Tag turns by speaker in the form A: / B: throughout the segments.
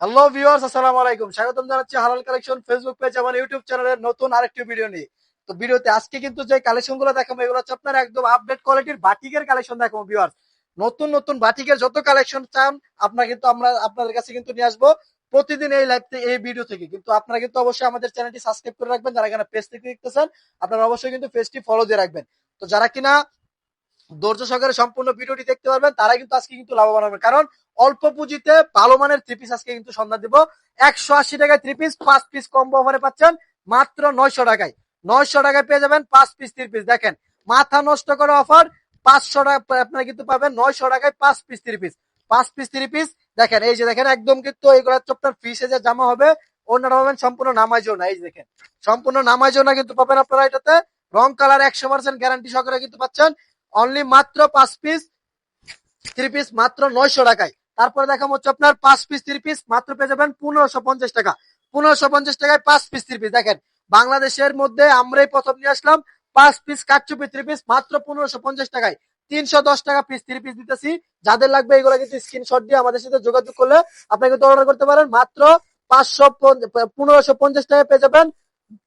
A: Hello viewers, আসসালামু আলাইকুম। স্বাগতম জানাচ্ছি হালাল কালেকশন ফেসবুক পেজ এবং ইউটিউব চ্যানেলের নতুন আরেকটি ভিডিও নিয়ে। তো ভিডিওতে আজকে কিন্তু যে কালেকশন গুলো দেখাবো এগুলো হচ্ছে আপনার একদম আপডেট কোয়ালিটির বাটিকের কালেকশন দেখাবো ভিউয়ার্স। নতুন নতুন বাটিকের যত কালেকশন চান আপনারা কিন্তু আমরা আপনাদের কাছে কিন্তু নিয়ে আসবো প্রতিদিন এই লাইভ এই ভিডিও থেকে। কিন্তু আপনারা কিন্তু অবশ্যই আমাদের চ্যানেলটি সাবস্ক্রাইব করে রাখবেন। যারা এখানে পেজ থেকে দেখতেছেন আপনারা অবশ্যই কিন্তু পেজটি ফলো দিয়ে রাখবেন। তো যারা কিনা ধৈর্য সহকারে সম্পূর্ণ ভিডিওটি দেখতে পারবেন তারা কিন্তু আজকে কিন্তু লাভবান হবে, কারণ অল্প পুঁজিতে ভালো মানের থ্রি পিস আজকে কিন্তু সন্ধান দিব। 180 টাকায় থ্রি পিস 5 পিস কম্বো অফারে পাচ্ছেন মাত্র 900 টাকায়। 900 টাকায় পেয়ে যাবেন 5 পিস থ্রি পিস। দেখেন, মাথা নষ্ট করা অফার। 500 টাকা আপনারা কিন্তু পাবেন 900 টাকায় 5 piece three piece. 5 piece three piece দেখেন, এই যে দেখেন একদম কিন্তু এইগুলো আপনার ফিসে যে জামা হবে ওনারা পাবেন সম্পূর্ণ নামাজ না। এই যে দেখেন সম্পূর্ণ নামাজ না কিন্তু পাবেন আপনারা এটাতে। রং কালার 100% গ্যারান্টি সহকারে কিন্তু পাচ্ছেন অনলি মাত্র 5 পিস থ্রি পিস মাত্র 900 টাকায়। তারপরে দেখাবো হচ্ছে আপনার 5 পিস থ্রি পিস মাত্র পেয়ে যাবেন 1550 টাকা। 1550 টাকায় 5 পিস থ্রি পিস। দেখেন, বাংলাদেশের মধ্যে আমরাই প্রথম নিয়ে আসলাম 5 পিস কাটচুপি থ্রি পিস মাত্র 1550 টাকায়। 310 টাকা পিস থ্রি পিস দিতেছি। যাদের লাগবে এগুলো কিন্তু স্ক্রিনশট দিয়ে আমাদের সাথে যোগাযোগ করলে আপনি কিন্তু অর্ডার করতে পারেন। মাত্র 1550 টাকায় পেয়ে যাবেন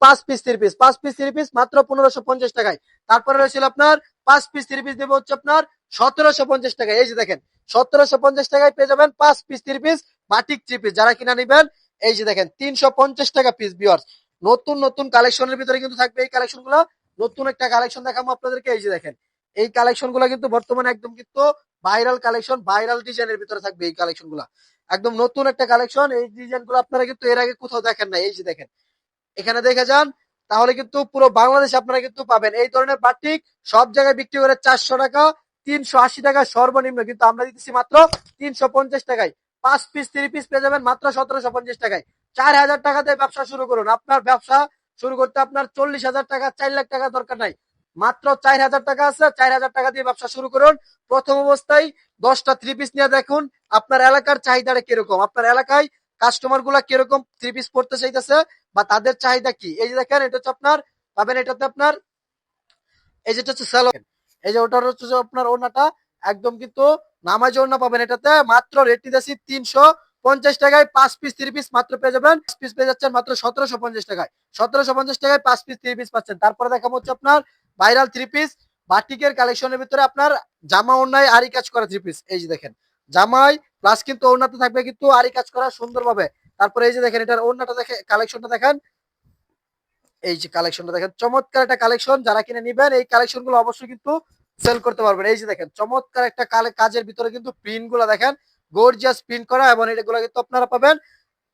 A: 5 piece three piece. 5 piece three piece মাত্র 1550 টাকায়। তারপরে রয়েছিল আপনার 5 পিস থ্রি পিস দেবো হচ্ছে আপনার 1750 টাকায়। এই যে দেখেন 1750 টাকায় পেয়ে যাবেন 5 piece three piece batik three piece. যারা কিনা নিবেন এই যে দেখেন 350 টাকা পিস ভিউয়ার্স। নতুন নতুন কালেকশনের ভিতরে কিন্তু থাকবে এই কালেকশন গুলো। নতুন একটা কালেকশন দেখাবো আপনাদেরকে। এই যে দেখেন এই কালেকশন গুলো কিন্তু বর্তমানে একদম কিন্তু ভাইরাল কালেকশন, ভাইরাল ডিজাইনের ভিতরে থাকবে এই কালেকশন গুলা। একদম নতুন একটা কালেকশন। এই ডিজাইন গুলো আপনারা কিন্তু এর আগে কোথাও দেখেন না। এই যে দেখেন এখানে দেখে যান, তাহলে কিন্তু পুরো বাংলাদেশে আপনারা কিন্তু পাবেন এই ধরনের বাটিক। সব জায়গায় বিক্রি করে 400 টাকা, 380 টাকা সর্বনিম্ন, কিন্তু আমরা দিতেছি মাত্র 350 টাকায়। 5 পিস থ্রি পিস পেয়ে যাবেন মাত্র 1750 টাকায়। 4000 টাকা দিয়ে ব্যবসা শুরু করুন। আপনার ব্যবসা শুরু করতে আপনার 40,000 টাকা 4 লাখ টাকা দরকার নাই। মাত্র 4000 টাকা আছে, 4000 টাকা দিয়ে ব্যবসা শুরু করুন। প্রথম অবস্থায় 10টা থ্রি পিস নিয়ে দেখুন আপনার এলাকার চাহিদাটা কিরকম, আপনার এলাকায় কাস্টমার গুলা কিরকম থ্রি পিস পড়তে চাইতেছে বা তাদের চাহিদা কি। এই যে দেখেন এটা হচ্ছে আপনার পাবেন এটাতে আপনার এই যেটা হচ্ছে স্যালোন। এই যে ওটার হচ্ছে যে আপনার ওড়নাটা একদম কিন্তু নামাজ ওড়না পাবেন এটাতে। মাত্র রেট দিতেছি 350 টাকায়। 5 পিস থ্রি পিস মাত্র পেয়ে যাবেন। পিস পেয়ে যাচ্ছেন মাত্র 1750 টাকায়। 1750 টাকায় 5 পিস থ্রি পিস পাচ্ছেন। তারপরে দেখাবো হচ্ছে আপনার ভাইরাল থ্রি পিস বাটিকের কালেকশনের ভিতরে আপনার জামা ওড়নায় আরি কাজ করা থ্রি পিস। এই যে দেখেন জামাই প্লাস কিন্তু ওড়নাতে থাকবে কিন্তু আরি কাজ করা সুন্দরভাবে। তারপরে এই যে দেখেন এটার ওড়নাটা দেখে কালেকশনটা দেখেন। এই যে কালেকশনটা দেখেন চমৎকার একটা কালেকশন। যারা কিনে নিবেন এই কালেকশন গুলো অবশ্যই কিন্তু সেল করতে পারবেন। এই যে দেখেন চমৎকার একটা কাজের ভিতরে কিন্তু প্রিন্ট গুলো দেখেন গর্জিয়াস প্রিন্ট করা, এবং এগুলো কিন্তু আপনারা পাবেন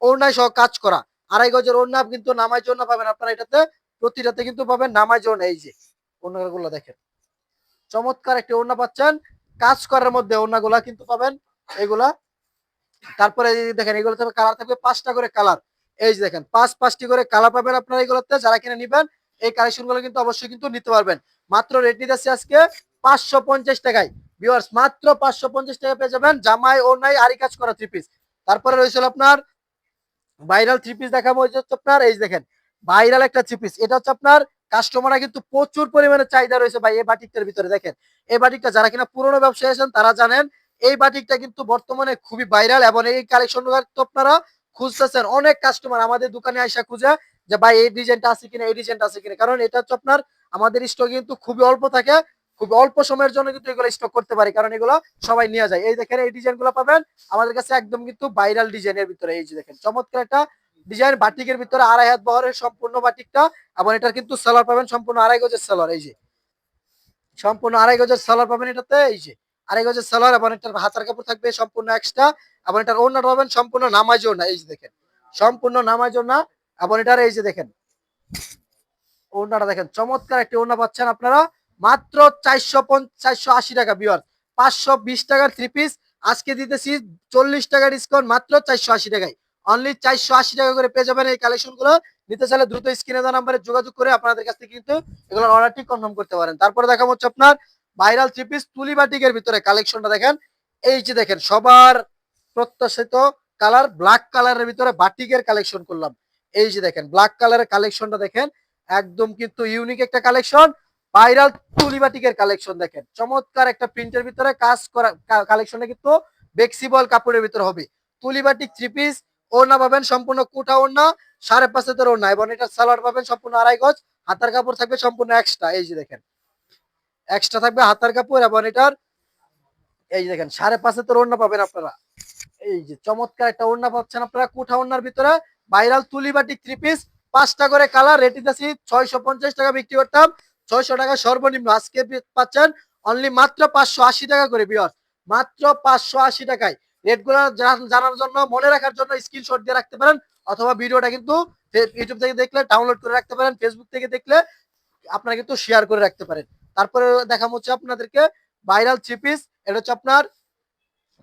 A: ওড়নায় সহ কাজ করা। 2.5 গজের ওড়না কিন্তু নামাজ ওড়না পাবেন আপনারা এটাতে। প্রতিটাতে কিন্তু পাবেন নামাজ ওড়না। এই যে ওড়নাগুলো দেখেন চমৎকার একটা ওড়না পাচ্ছেন কাজ করার মধ্যে। ওড়নাগুলা কিন্তু পাবেন এগুলা। তারপরে দেখেন এগুলোতে কালার থাকবে 5টা করে কালার। এই যে দেখেন 5টি করে কালার পাবেন আপনারা এগুলোতে। যারা কিনে নিবেন এই কালেকশন গুলো কিন্তু অবশ্যই কিন্তু নিতে পারবেন। মাত্র রেট নিতেছি আজকে 550 টাকায় ভিউয়ার্স। মাত্র 550 টাকা পেয়ে যাবেন জামাই ও নাই আরি কাজ করা থ্রি পিস। তারপরে রয়েছিল আপনার ভাইরাল থ্রি পিস দেখাবো। হচ্ছে আপনার এই দেখেন ভাইরাল একটা থ্রি পিস। এটা হচ্ছে আপনার কাস্টমাররা কিন্তু প্রচুর পরিমাণে চাহিদা রয়েছে ভাই এই বাটিকটার ভিতরে। দেখেন এই বাটিকটা যারা কিনা পুরোনো ব্যবসায়ী আছেন তারা জানেন এই বাটিকটা কিন্তু বর্তমানে খুবই ভাইরাল, এবং এই কালেকশন তো আপনারা খুঁজতেছেন। অনেক কাস্টমার আমাদের দোকানে আইসা খুঁজে যে ভাই এই ডিজাইনটা আছে কিনা, এই ডিজাইনটা আছে কিনা, কারণ এটা হচ্ছে আপনার আমাদের স্টক কিন্তু খুবই অল্প থাকে। খুব অল্প সময়ের জন্য কিন্তু এগুলো স্টক করতে পারি, কারণ এগুলো সবাই নিয়ে যায়। এই দেখেন এই ডিজাইন গুলো পাবেন আমাদের কাছে একদম কিন্তু ভাইরাল ডিজাইনের ভিতরে। এই যে দেখেন চমৎকার একটা ডিজাইন বাটিকের ভিতরে 2.5 হাত বহরের সম্পূর্ণ বাটিকটা, এবং এটা কিন্তু সেলার পাবেন সম্পূর্ণ 2.5 গজের সেলার। এই যে সম্পূর্ণ 2.5 গজের সেলার পাবেন এটাতে। এই যে 2.5 গজের সেলার, এবং এটার হাতার কাপড় থাকবে সম্পূর্ণ এক্সট্রা, এবং এটার ওড়নাটা পাবেন সম্পূর্ণ নামাজ ওড়না। এই যে দেখেন সম্পূর্ণ নামাজ ওড়না, এবং এটার এই যে দেখেন ওড়নাটা দেখেন চমৎকার একটি ওড়না পাচ্ছেন আপনারা মাত্র 480 টাকা ভিউয়ার। 520 টাকার থ্রি পিস আজকে দিতেছি 40 টাকা ডিসকাউন্ট মাত্র 480 টাকায়। অনলি 480 টাকা করে পেয়ে যাবেন এই কালেকশন গুলো। নিতে চাইলে দ্রুত স্ক্রিনে দেওয়া নাম্বারে যোগাযোগ করে আপনাদের কাছ থেকে কিন্তু এগুলোর অর্ডারটি কনফার্ম করতে পারেন। তারপরে দেখা হচ্ছে আপনার ভাইরাল থ্রি পিস তুলি বাটিকের ভিতরে কালেকশনটা দেখেন। এই যে দেখেন সবার প্রত্যাশিত কালার ব্ল্যাক কালারের ভিতরে বাটিকের কালেকশন করলাম। এই যে দেখেন ব্ল্যাক কালারের কালেকশনটা দেখেন একদম কিন্তু ইউনিক একটা কালেকশন। ভাইরাল তুলি বাটিকের কালেকশন দেখেন চমৎকার একটা প্রিন্টের ভিতরে কাজ করা কালেকশনে কিন্তু ফ্লেক্সিবল কাপড়ের ভিতরে হবে। তুলি বাটিক থ্রি পিস ওড়না পাবেন সম্পূর্ণ কুঠা ওড়না, 5.5 হাতের ওড়না, এবং এটা সালোয়ার পাবেন সম্পূর্ণ 2.5 গজ, হাতার কাপড় থাকবে সম্পূর্ণ এক্সট্রা। এই যে দেখেন এক্সট্রা থাকবে হাতার কাপড়, এবং এটার এই যে দেখেন 5.5 হাতের ওড়না পাবেন আপনারা। এই যে চমৎকার একটা ওড়না পাচ্ছেন আপনারা কুঠা ওড়নার ভিতরে, ভাইরাল তুলি বাটিক 3 পিস, 5টা করে কালার, রেট দিতেছি 650 টাকা বিক্রি করতাম, 600 টাকা সর্বনিম্ন, আজকে পাচ্ছেন অনলি মাত্র 580 টাকা করে ভিউয়ার্স, মাত্র 580 টাকায়। রেটগুলো জানার জন্য, মনে রাখার জন্য স্ক্রিনশট দিয়ে রাখতে পারেন, অথবা ভিডিওটা কিন্তু ইউটিউব থেকে দেখলে ডাউনলোড করে রাখতে পারেন, ফেসবুক থেকে দেখলে আপনারা কিন্তু শেয়ার করে রাখতে পারেন। তারপরে দেখাম হচ্ছে আপনাদেরকে ভাইরাল 3 পিস, এটা হচ্ছে আপনার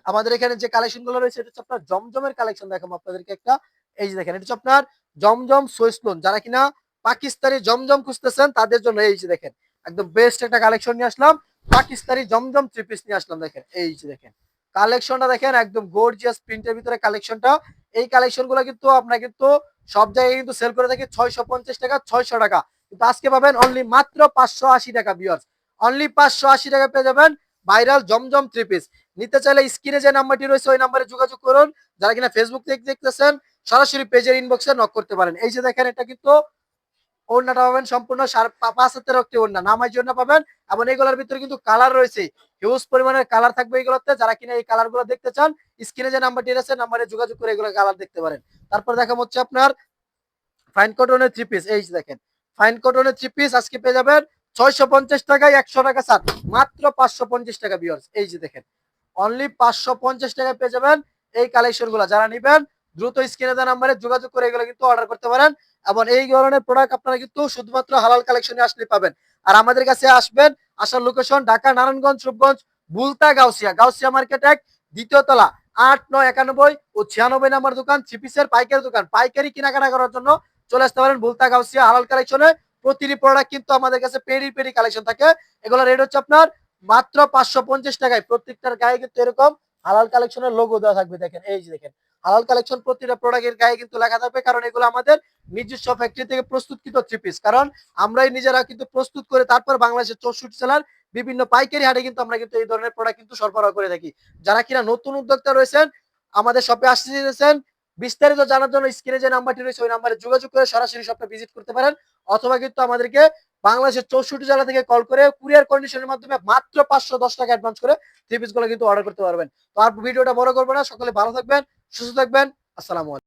A: আমাদের এখানে যে কালেকশন গুলো রয়েছে, এটা হচ্ছে আপনার জমজমের কালেকশন দেখাবো আপনাদেরকে একটা। এই যে দেখেন এটা হচ্ছে আপনার জমজম সুইসলোন, যারা কিনা পাকিস্তানি জমজম খুঁজতেছেন তাদের জন্য এই যে দেখেন একদম বেস্ট একটা কালেকশন নিয়ে আসলাম, পাকিস্তানি জমজম 3 পিস নিয়ে আসলাম। দেখেন এই যে দেখেন কালেকশনটা দেখেন, একদম গর্জিয়াস প্রিন্টের ভিতরে কালেকশনটা। এই কালেকশন গুলো কিন্তু আপনারা কিন্তু সব জায়গায় কিন্তু সেল করে থাকি 650 টাকা, 600 টাকা, কিন্তু আজকে পাবেন অনলি মাত্র 580 টাকা ভিউয়ার্স, অনলি 580 টাকা পেয়ে যাবেন ভাইরাল জমজম 3 পিস। নিতে চাইলে স্ক্রিনে যে নাম্বারটি রয়েছে ওই নাম্বারে যোগাযোগ করুন, যারা কিনা ফেসবুক থেকে দেখতেছেন সরাসরি পেজের ইনবক্সে নক করতে পারেন। এই যে দেখেন এটা কিন্তু ওড়নাটা পাবেন সম্পূর্ণ 5 হাতের একটি ওড়না, নামাজ জন্য পাবেন, এবং এইগুলোর ভিতরে কিন্তু কালার রয়েছে, হিউজ পরিমাণের কালার থাকবে এইগুলোতে, যারা কিনা এই কালার গুলো দেখতে চান স্ক্রিনে যে নাম্বারটি রয়েছে নাম্বারে যোগাযোগ করে এগুলো কালার দেখতে পারেন। তারপর দেখা হচ্ছে আপনার ফাইন কটনের 3 পিস, এই যে দেখেন ফাইন কটনের 3 পিস আজকে পেয়ে যাবেন 650 টাকায়, 100 টাকা ছাড়, মাত্র 550 টাকা ভিউয়ার্স। এই যে দেখেন অনলি 550 টাকায় পেয়ে যাবেন এই কালেকশন গুলো, যারা নিবেন দ্রুত স্ক্রিনে দেওয়া নাম্বারে যোগাযোগ করে এগুলো কিন্তু অর্ডার করতে পারেন, এবং এই ধরনের প্রোডাক্ট আপনারা কিন্তু শুধুমাত্র হালাল কালেকশনে আসলে পাবেন। আর আমাদের কাছে আসবেন, আসার লোকেশন ঢাকা নারায়ণগঞ্জ রূপগঞ্জ বুলতা গাউসিয়া, গাউসিয়া মার্কেট 1 দ্বিতীয় তলা, 8, 9, 91 ও 96 নাম্বার দোকান, 3 পিসের পাইকারি দোকান, পাইকারি কেনাকাটা করার জন্য চলে আসতে পারেন বুলতা গাউসিয়া হালাল কালেকশনে। প্রতিটি প্রোডাক্ট কিন্তু আমাদের কাছে পেরি পেরি কালেকশন থাকে, এগুলো রেট হচ্ছে আপনার মাত্র 550 টাকায়। প্রত্যেকটার গায়ে কিন্তু এরকম হালাল কালেকশনের লোগো দেওয়া থাকবে, দেখেন এই যে দেখেন হালাল কালেকশন, প্রতিটা প্রোডাক্টের গায়ে কিন্তু লেখা থাকবে, কারণ এগুলো আমাদের নিজস্ব ফ্যাক্টরি থেকে প্রস্তুতকৃত 3 পিস, কারণ আমরাই নিজেরা কিন্তু প্রস্তুত করে তারপর বাংলাদেশের 64 জেলার বিভিন্ন পাইকারি হাটে কিন্তু আমরা কিন্তু এই ধরনের প্রোডাক্ট কিন্তু সরবরাহ করে থাকি। যারা কিনা নতুন উদ্যোক্তা রয়েছেন আমাদের শপে আসতেছেন, বিস্তারিত জানার জন্য স্ক্রিনে যে নাম্বারটি রয়েছে ওই নাম্বারে যোগাযোগ করে সরাসরি শপে ভিজিট করতে পারেন, অথবা কিন্তু আমাদেরকে বাংলাদেশের 64 জেলা থেকে কল করে কুরিয়ার কন্ডিশনের মাধ্যমে মাত্র 510 টাকা অ্যাডভান্স করে 3 পিস গুলো কিন্তু অর্ডার করতে পারবেন। তো আর ভিডিওটা বড় করবো না, সকলে ভালো থাকবেন, সুস্থ থাকবেন, আসসালামু আলাইকুম।